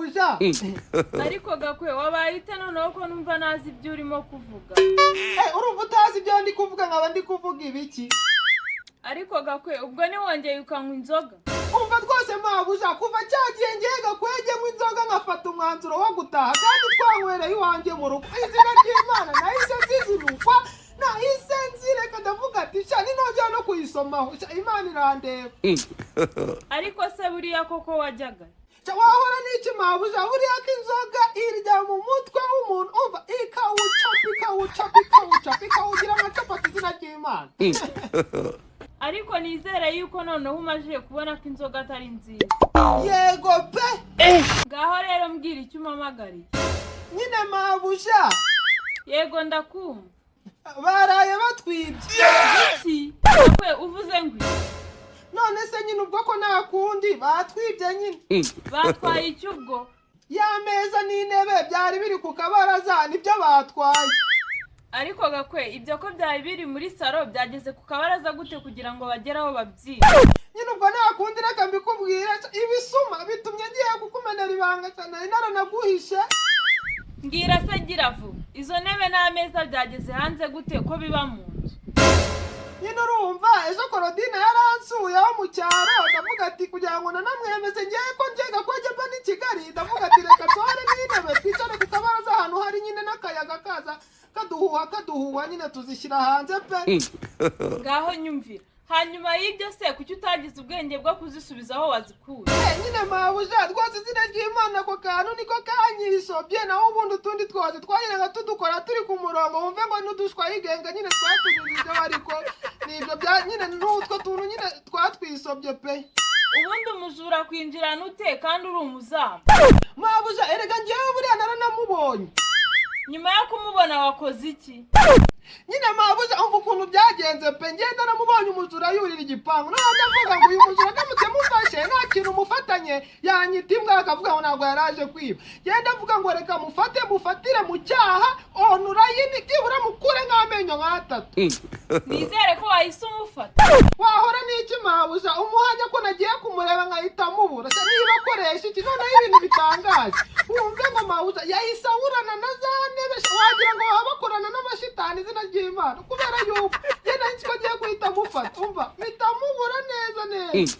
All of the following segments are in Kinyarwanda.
mabuja. Ariko Gakwe wabaye ite noneho ko numva nazi ibyo urimo kuvuga. Urumva utazi ibyo ndi kuvuga nkaba ndi kuvuga ibiki? Ariko Gakwe ubwo ni wongeye ukanywa inzoga. Umva rwose mabuja kuva cyagiye ngiye Gakwege mu inzoga nkafata umwanzuro wo gutaha kandi twanywereye iwanjye mu rugo. Izina ry'Imana nahise nzizirukwa nahise nzireka ndavuga ati sha ninongera no kuyisomaho Imana irandeba. Ariko se buriya koko wajyaga wahora n'iki mabuja buriya ko inzoga irya mu mutwe w'umuntu umva ikawucapa ikawugira nka capati izina ry'Imana. Ariko nizere yuko noneho umaze kubona ko inzoga atari nziza. Yego pe. Ngaho rero mbwira icyo umamagariye. Nyine mabuja. Yego ndakumva. Baraye batwibye. Iki? Gakwe uvuze ngo none se nyine ubwo ko nta kundi batwibye nyine. Batwaye iki ubwo? Ya meza n'intebe byari biri ku kabaraza nibyo batwaye. Ariko Gakwe ibyo ko byari biri muri saro byageze ku kabaraza gute kugira ngo bageraho babyiba? Nyine ubwo nta kundi reka mbikubwira ibisuma bitumye ngiye kukumenera ibanga cyane naranaguhishe. Ngira se gira vuba. Izo ntebe n'ameza byageze hanze gute ko biba mu nzu? Nyine urumva ejo Korodina yaransuye aho mu cyaro ndavuga ati kugira ngo nanamwemeze ngiye ko ngiye Gakwege mba ni Kigali ndavuga ati reka tware n'intebe twicare ku kabaraza ahantu hari nyine n'akayaga kaza kaduhuha nyine tuzishyira hanze pe. Ngaho nyumvira. Hanyuma y'ibyo se kuki utagize ubwenge bwo kuzisubiza aho wazikuye? Nyine mabuja rwose izina ry'Imana ko kantu niko kanyisobye naho ubundi utundi twose twagiraga tudukora turi ku murongo wumve ngo n'udushwa yigenga nyine twatunyujije ariko nibyo bya nyine n'utwo tuntu nyine twatwisobye pe. Ubundi umujura kwinjirana ute kandi uri umuzamu? Mabuja erega ngiye buriya naranamubonye. Nyuma yo kumubona wakoze iki? Nyine mabuja umva ukuntu byagenze pe ngenda namubonye umujura yurira igipangu none ndavuga ngo uyu mujura ndamutse mufashe nta kintu mufatanye yanyita imbwa akavuga ngo ntabwo yaraje kwiba. Ngenda avuga ngo reka mufatire mu cyaha onura yini kibura mukure nk'amenyo nk'atatu. Nizere ko wahise umufata. Wahora n'iki mabuja umuhanya ko nagiye kumureba nkahita mubura se niba akoresha iki noneho ibintu bitangaje wumve ngo mabuja yahise awurana na za ntebe wagira ngo baba bakorana n'amashitani izina ry'Imana kubera yuko yenda nzi ko agiye guhita mufata umva mpita mubura neza.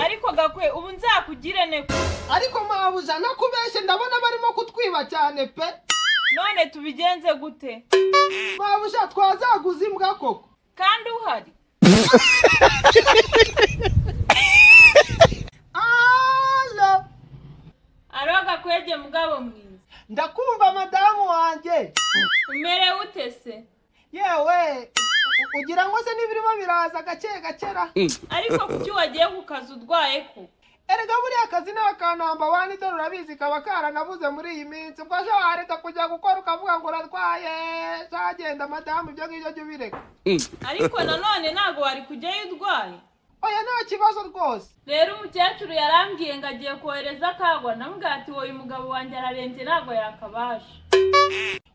Ariko Gakwe ubu nzakugire neko. Ariko mabuja nakubeshye ndabona barimo kutwiba cyane pe. None tubigenze gute? Mabuja twazaguza imbwa koko kandi uhari. Alo Gakwege mugabo mwiza. Ndakumva madamu wanjye. Umerewe ute se? Yewe ugira ngo se nibirimo biraza gakera. Ariko kuki wagiye ku kazi udwaye ko? Erega buriya akazi n'akanamba wani dore urabizi kaba karanabuze muri iyi minsi ubwo aje wareka kujya gukora ukavuga ngo uratwaye zagenda madamu ibyo ngibyo jya ubireka. Ariko nanone ntago wari kujyayo udwaye. Oya nta kibazo rwose. Rero umukecuru yarambwiye ngo agiye kohereza akagwa namubwira ati wowe umugabo wanjye ararembye ntago yakabasha.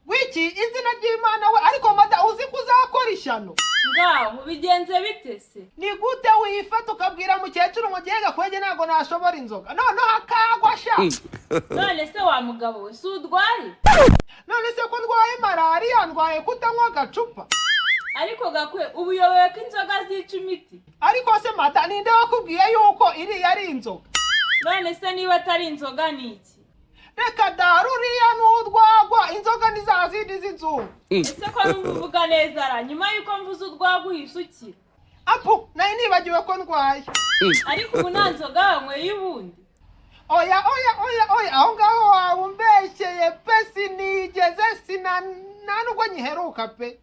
Wiki izina ry'Imana we ariko mada uzi kuzakora ishyano. Ngaho bigenze bite se? Ni gute wifata ukabwira mukecuru ngo giye Gakwege ntago nashobora inzoga none akagwa sha. None se wa mugabo we si udwaye? None se ko ndwaye malaria ndwaye kutanywa agacupa. Ariko Gakwe ubu yobewe ko inzoga zica imiti. Ariko se mata ninde wakubwiye yuko iri yari inzoga? None se niba atari inzoga ni iki? Reka daruriya n'udwagwa inzoga ni za zindi z'inzungu. Ese ko numvuga neza ara nyuma yuko mvuze udwagwa uhisukira. Apu nayo nibagiwe ko ndwaye. Ariko ubu nta nzoga wanyweye ubundi. Oya aho ngaho wawumbeshyeye pe sinigeze nta nubwo nyiheruka pe.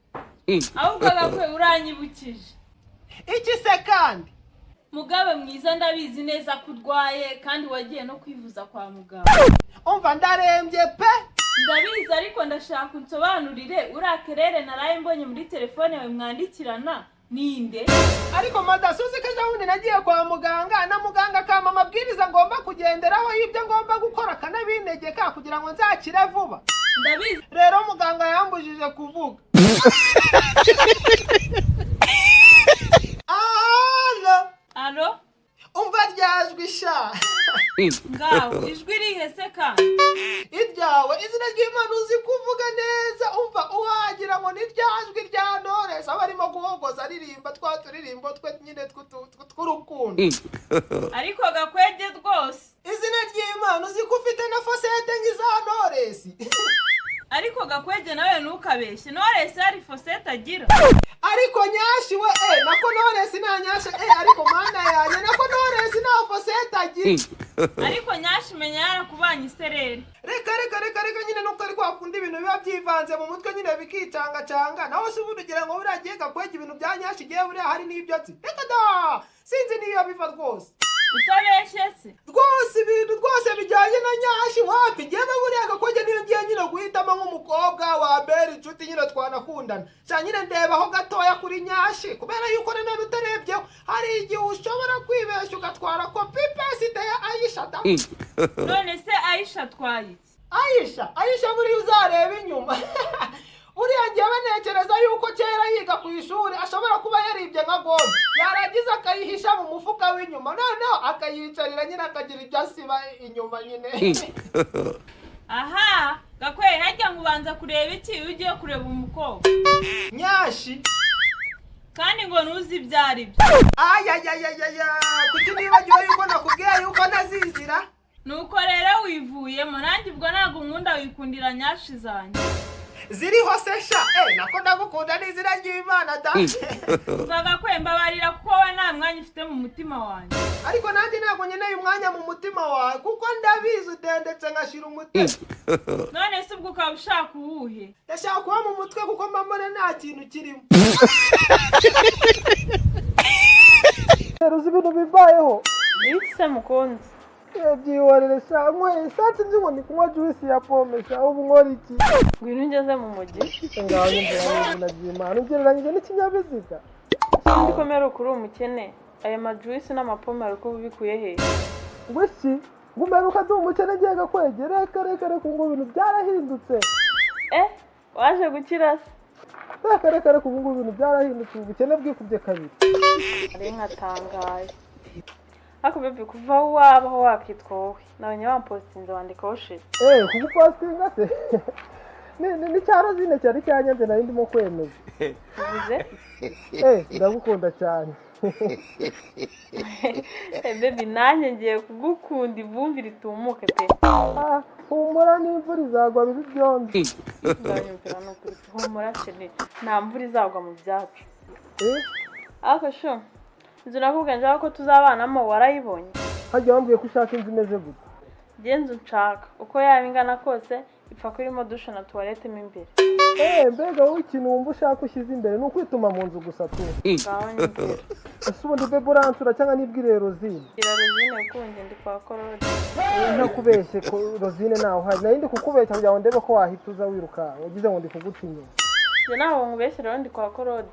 Ahubwo Gakwe uranyibukije. Iki se kandi? Mugabe mwiza ndabizi neza ko urwaye kandi wagiye no kwivuza kwa muganga. Umva ndarembye pe. Ndabizi ariko ndashaka unsobanurire urakerere naraye mbonye muri telefone yawe mwandikirana ninde? Ariko madasuzi ko jawundi nagiye kwa muganga na muganga kama mabwiriza ngomba kugenderaho y'ibyo ngomba gukora kanabinegeka kugira ngo nzakire vuba. Ndabizi rero muganga yambujije kuvuga. Allo? Umva ryajwi sha. Ngaho ijwi rihe se kandi? uturirimbo twe nyine tw'urukundo. Ariko Gakwege rwose Izina ry'Imana uzi ko ufite na fosete nk'iza Knowless. ariko Gakwege nawe ntukabeshye Knowless hari fosete agira. Ariko nyashi we nako Knowless nta nyashi ariko mana yanjye nako Knowless nta fosete agira. Ariko nyashi menya yarakubanye isereri. Reka nyine nuko ari kwakunda ibintu biba byivanze mu mutwe nyine bikicanga naho se ubundi ugira ngo biragiye Gakwege ibintu bya nyashi giye buriya hari n'ibyo ati. Reka da sinzi niyo biva rwose. Utabeshye se Rwose ibintu rwose bijyanye na nyashi wapi ngewe buriya Gakwege niyo ngiye nyine guhitamo nk'umukobwa wa mbere inshuti nyine twanakundana cyane nyine ndebaho gatoya kuri nyashi kubera yuko nanone utarebyeho hari igihe ushobora kwibeshya ugatwara kopi pesite ya Aisha da. none se Aisha atwaye Aisha buriya uzareba inyuma uriya ngewe ntekereza yuko kera yiga ku ishuri ashobora kuba yaribye nka gome yarangiza akayihisha mu mufuka w'inyuma noneho akayicarira nyine akagira ibyo asiba inyuma nyine. aha Gakwege hajya ngo ubanza kureba iki iyo ugiye kureba umukobwa Nyashi kandi ngo ntuzi ibyo ari byo. kuki nibagiwe yuko nakubwiye yuko ntazizira. Nuko rero wivuyemo nanjye ubwo ntabwo nkunda wikundira nyashi zanjye ziriho se sha nako ndagukunda n'izina ry'Imana da. Gakwege mbabarira kuko wowe nta mwanya ufite mu mutima wanjye. Ariko nanjye ntabwo nkeneye umwanya mu mutima wawe kuko ndabizi utendetse nkashira umutima. None se ubwo ukaba ushaka uwuhe? Ndashaka kuba mu mutwe kuko mbona nta kintu kirimo. Uzi ibintu bibayeho Iki se mukunzi? byihorere sha satsi nzi ngo ni kunywa juice ya pome sha ubu nkora iki? Ngwino ungeze mu mujyi. Ngaho nyumvira n'izina ry'Imana ugereranyije n'ikinyabiziga. Sindi komera kuri umukene aya majuice n'amapome ariko bikuye he? Ngwiki ngumeruka ndi umukene ngiye Gakwege reka ngo ibintu byarahindutse. Waje gukira se? Reka ngo ibintu byarahindutse ubukene bwikubye kabiri. Ari nkatangaye. Ako bebe kuva wabaho wakitwa wowe nabonye wampostinze wandikaho shit. Kugupostinga se ni cyaro zine cyari cyanyanze nari ndimo kwemeza. Uvuze? Ndagukunda cyane. Bebe nanjye ngiye kugukunda ivumbi ritumuke pe. Humura n'imvura izagwa bibi byombi. Ndanyumvira n'ukuri humura cyane nta mvura izagwa mu byacu. Ako sho inzu nakubwenge ko tuzabanamo warayibonye. Hajya wambwiye ko ushaka inzu imeze gute? Genzo nshaka uko yaba ingana kose ipfa kurimo dushe na toilette mo imbere. Mbega wowe ikintu wumva ushaka ushyize imbere ni ukwituma mu nzu gusa tu. Ngaho nyibwira. Ese ubundi bebe uransura cyangwa nibwire Rosine? Gira Rosine ukunze ndi kwa Korode. Ntakubeshye ko Rosine nawe uhari nari ndi kukubeshya kugira ngo ndebe ko wahita uza wiruka ugize ngo ndi kuguca inyuma. Njye nawe nkubeshyira ndi kwa Korode.